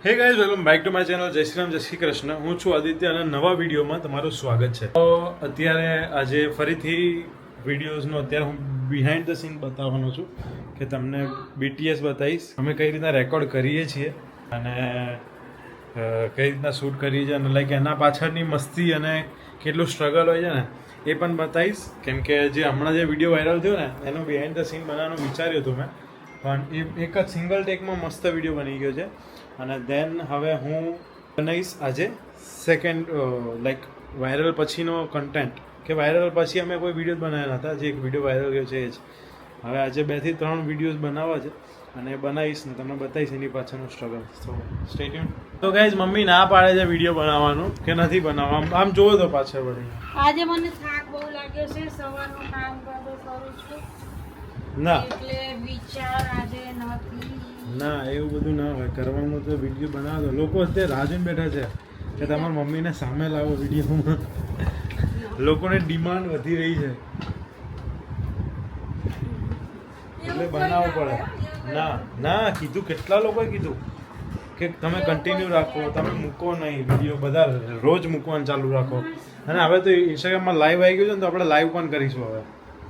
Hey guys welcome back to my channel જય શ્રી રામ જય શ્રી કૃષ્ણ. હું છું આદિત્ય અને નવા વિડીયોમાં તમારું સ્વાગત છે. તો અત્યારે આજે ફરીથી વિડીયોઝનો અત્યારે હું બિહાઇન્ડ ધ સીન બતાવવાનો છું કે તમને BTS બતાવીશ અમે કઈ રીતના રેકોર્ડ કરીએ છીએ અને કઈ રીતના શૂટ કરીએ છીએ અને લાઈક એના પાછળની મસ્તી અને કેટલું સ્ટ્રગલ હોય છે ને એ પણ બતાવીશ. કેમ કે જે હમણાં જે વિડીયો વાયરલ થયો ને એનું બિહાઇન્ડ ધ સીન બનાવવાનું વિચાર્યું હતું મેં, પણ એ એક જ સિંગલ ટેકમાં મસ્ત વિડીયો બની ગયો છે. અને દેન હવે હું બનાવીશ આજે સેકન્ડ લાઈક વાયરલ પછીનો કન્ટેન્ટ કે વાયરલ પછી અમે કોઈ વિડીયો બનાવ્યા હતા, જે એક વિડીયો વાયરલ ગયો છે એ જ. હવે આજે 2 થી 3 વિડીયોઝ બનાવવા છે અને બનાવીશ ને તમને બતાવીશ એની પાછળનું સ્ટ્રગલ. સો સ્ટે ટ્યુન. તો ગાઈઝ મમ્મી ના પાડે છે વિડીયો બનાવવાનું કે નથી બનાવવા, આમ જોવો તો પાછળ વળી. આજે મને થાક બહુ લાગ્યો છે, સવારનું કામ કરું છું ના એટલે વિચાર આજે નથી. ના એવું બધું ના હોય, કરવાનું તો વિડીયો બનાવો. લોકો અત્યારે રાહ જોઈને બેઠા છે કે તમારા મમ્મીને સામે લાવો વિડીયોમાં. લોકોને ડિમાન્ડ વધી રહી છે એટલે બનાવવું પડે. ના ના કીધું, કેટલા લોકોએ કીધું કે તમે કન્ટિન્યુ રાખો, તમે મૂકો નહીં વિડીયો, બધા રોજ મૂકવાનું ચાલુ રાખો. અને હવે તો ઇન્સ્ટાગ્રામમાં લાઈવ આવી ગયું છે ને, તો આપણે લાઈવ પણ કરીશું. હવે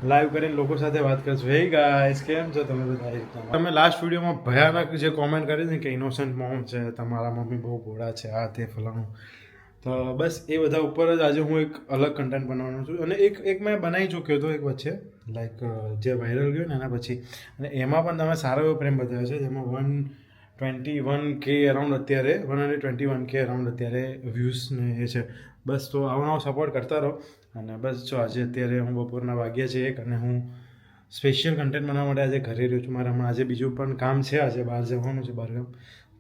લાઈવ કરીને લોકો સાથે વાત કરશું. હે ગાઈસ કેમ છો તમે બધા? તમે લાસ્ટ વિડીયોમાં ભયાનક જે કોમેન્ટ કરી ને કે ઇનોસન્ટ મોમ છે, તમારા મમ્મી બહુ ભોળા છે, આ તે ફલાણું, તો બસ એ બધા ઉપર જ આજે હું એક અલગ કન્ટેન્ટ બનાવવાનો છું. અને એક મેં બનાવી ચૂક્યો હતો એક વચ્ચે, લાઈક જે વાયરલ ગયો ને એના પછી, અને એમાં પણ તમે સારો એવો પ્રેમ બતાવ્યો છે. જેમાં 121K અરાઉન્ડ અત્યારે 121K અરાઉન્ડ અત્યારે વ્યૂઝ ને એ છે. બસ તો આવો સપોર્ટ કરતા રહો. અને બસ જો આજે અત્યારે હું બપોરના વાગ્યા છે 1 અને હું સ્પેશિયલ કન્ટેન્ટ બનાવવા માટે આજે ઘરે રહ્યો છું. મારે હમણાં આજે બીજું પણ કામ છે, આજે બહાર જવાનું છે, બહારગામ,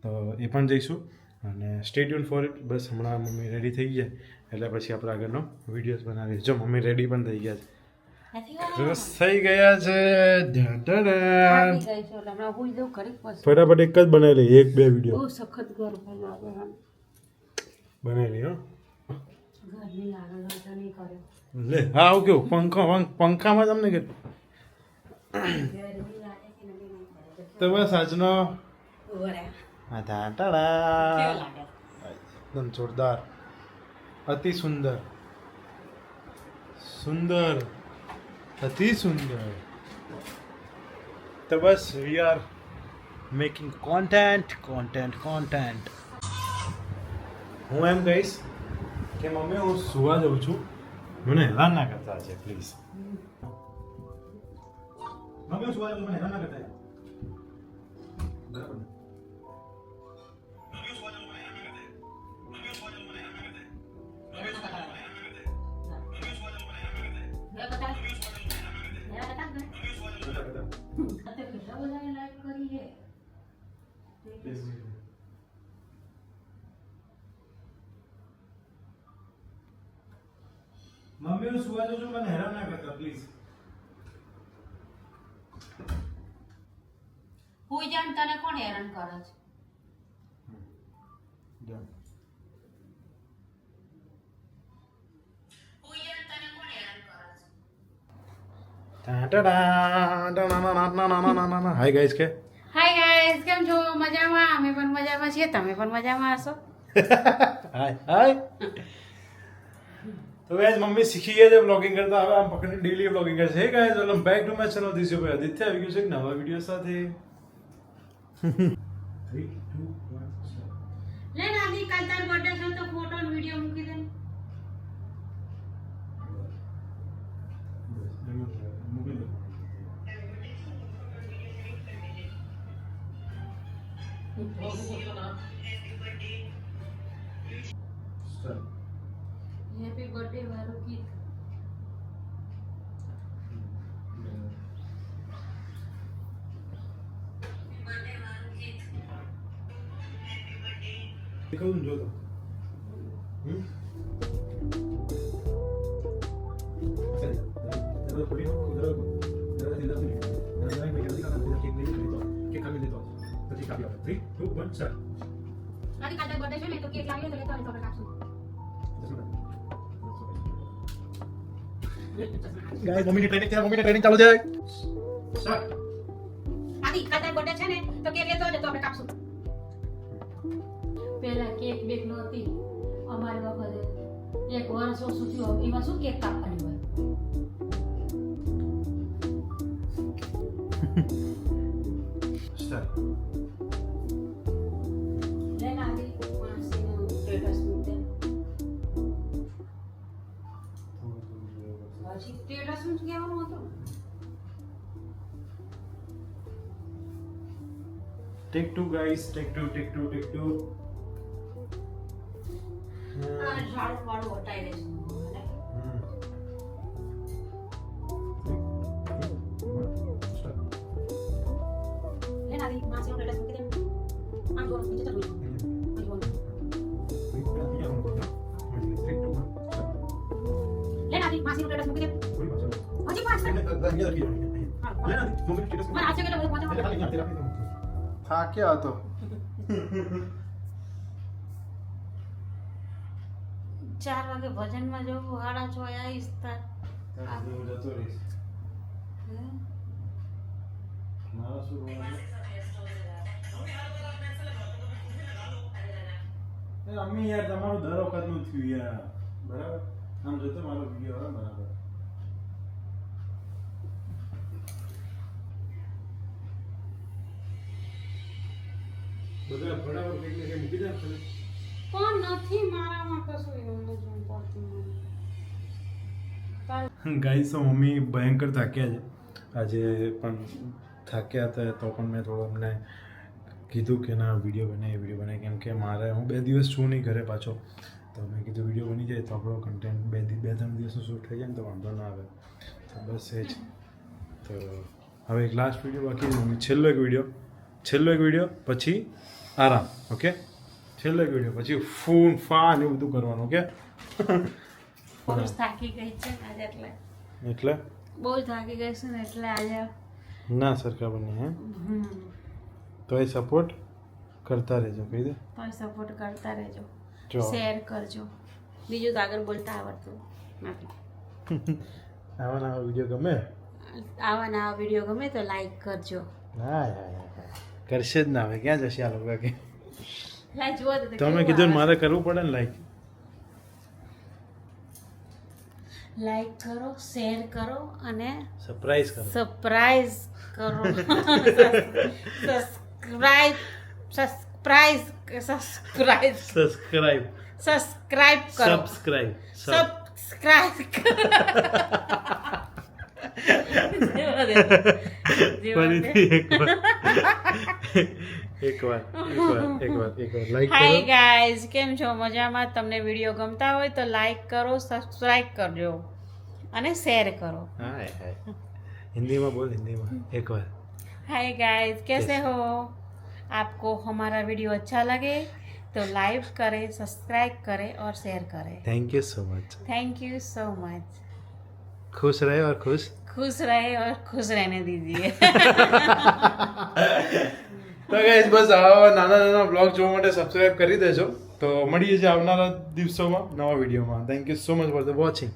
તો એ પણ જઈશું. અને સ્ટે ટ્યુન ફોર ઇટ. બસ હમણાં મમ્મી રેડી થઈ જાય એટલે પછી આપણે આગળનો વિડીયોઝ બનાવીએ. જો મમ્મી રેડી પણ થઈ ગયા છે, ખુશ થઈ ગયા છે. ફટાફટ એક જ બનાવી લઈએ, 1-2 વિડીયો બહુ સખત ગરમી લાગે આમ. બનાવી લઈએ. ગરમી લાગે તો નહીં કરે. લે હા આવું કેવું પંખામાં તમને કે ગરમી લાગે કે નહીં કરે. તો બસ આજનો કેવો લાગે? એકદમ જોરદાર, અતિ સુંદર, સુંદર, અતિ સુંદર. તો બસ વી આર મેકિંગ કોન્ટેન્ટ. હું એમ કહીશ કે મમ્મી હું સુવા જાઉં છું, મને હેરાન ના કરતા છે પ્લીઝ. મમ્મી હું સુવા જાઉં છું, મને હેરાન ના કરતા. બરાબર. મમ્મી હું સુવા જાઉં છું, મને હેરાન ના કરતા પ્લીઝ. હુઈ જાન, તને કોણ હેરાન કરે છે? હુઈ જાન, તને કોણ હેરાન કરે છે? હાય ગાઈસ કે હાય ગાઈસ, કેમ છો? મજામાં? અમે પણ મજામાં છીએ, તમે પણ મજામાં હશો. હાય. તો ગાઈસ મમ્મી શીખી ગયા છે બ્લોગિંગ કરતા, હવે આમ પકડીને ડેલી બ્લોગિંગ કરે છે. હે guys welcome back to my channel this you Aditya. આવી ગયું છે એક નવા વિડીયો સાથે. 3 2 1 લે નાની, કાલ તાર બર્થડે છે તો ફોટો અને વિડિયો મૂકી દે. મૂકી દો. હેપી બર્થડે વાળું ગીત. કહું જો તો નાની, કાલ તાર બર્થડે છે ને તો કેક લાવીએ તો લેતો આવજો, આપણે કાપશું. ગાઈસ મમ્મીની ટ્રેનિંગ ચાલુ છે. નાની, કાલ તાર બર્થડે છે ને તો કેક લેતો આવજો તો આપણે કાપશું. કેક બેક નહોતી અમારી વખતે 1 વર્ષ ઓછું થયું એમાં શું કેક કાપવાની હોય સ્ટાર્ટ. લે નાની માસીનું સ્ટેટસ મૂકે હજી સ્ટેટસ નું જ કહેવાનું હતું Take 2 guys, take 2. આ ઝાડુ વાળું હટાઈ દેશું લે નાની માસીનું સ્ટેટસ મૂકી દે આમ જો નીચે ચાલુ લે નાની માસીનું સ્ટેટસ મૂકી દે હજી પાંચ મને આજે કે બધું પહોંચવા થાક્યા હતો. 4 વાગે ભજનમાં જવું 6:30 આવીશ તાર હું જતો રહીશ. મારા શું અમ્મી યાર તમારું દર વખત નું થયું યાર બરાબર આમ જોતો મારો વિડીયો બરાબર બધા ફટાફટ કંઈક ને કંઈક મૂકી દે ને. પણ નથી મારામાં કશું એવું નથી પડતું ગાઈસ તો મમ્મી ભયંકર થાક્યા છે આજે પણ થાક્યા હતા તો પણ મેં થોડું અમને કીધું કે ના વિડીયો બનાવી કેમ કે મારે હું 2 દિવસ છું નહીં ઘરે પાછો તો મેં કીધું વિડીયો બની જાય તો આપણો કન્ટેન્ટ 2-3 દિવસનું શૂટ થઈ જાય ને તો વાંધો ના આવે તો બસ એ જ તો હવે એક લાસ્ટ વિડીયો બાકી છે મમ્મી છેલ્લો એક વિડીયો પછી આરામ ઓકે છેલ્લો એક વિડીયો પછી ફૂન ફાન એવું બધું કરવાનું ઓકે બહુ થાકી ગઈ છે ને આજે એટલે બહુ થાકી ગઈ છે ને એટલે આજે ના સરખા બને હે તો એ સપોર્ટ કરતા રહેજો કહી દે પણ સપોર્ટ કરતા રહેજો જો શેર કરજો બીજું તો આગળ બોલતા આવડતું નથી આવા નવા વિડીયો ગમે આવા નવા વિડીયો ગમે તો લાઈક કરજો હા કરશે જ ના હવે ક્યાં જશે આ લોકો કે લાઈક જુઓ તો તમે કીધું ને મારે કરવું પડે ને લાઈક કરો શેર કરો અને સરપ્રાઈઝ કરો સરપ્રાઈઝ કરો સબસ્ક્રાઇબ કરો એકવાર લાઈક હાય કરો ગાઈઝ કેમ છો મજામાં તમને વિડીયો ગમતા હોય તો લાઈક કરો સબસ્ક્રાઇબ કરજો અને શેર કરો હાય हिंदी में एक बार हाय गाइस कैसे हो आपको हमारा वीडियो अच्छा लगे तो लाइक करें सब्सक्राइब करें और शेयर करें थैंक यू सो मच खुश रहे और खुश रहने दीजिए તો ગાઈસ બસ આવા નાના બ્લોગ જોવા માટે સબસ્ક્રાઇબ કરી દેજો તો મળીએ છીએ આવનારા દિવસોમાં નવા વિડીયોમાં thank you so much for the watching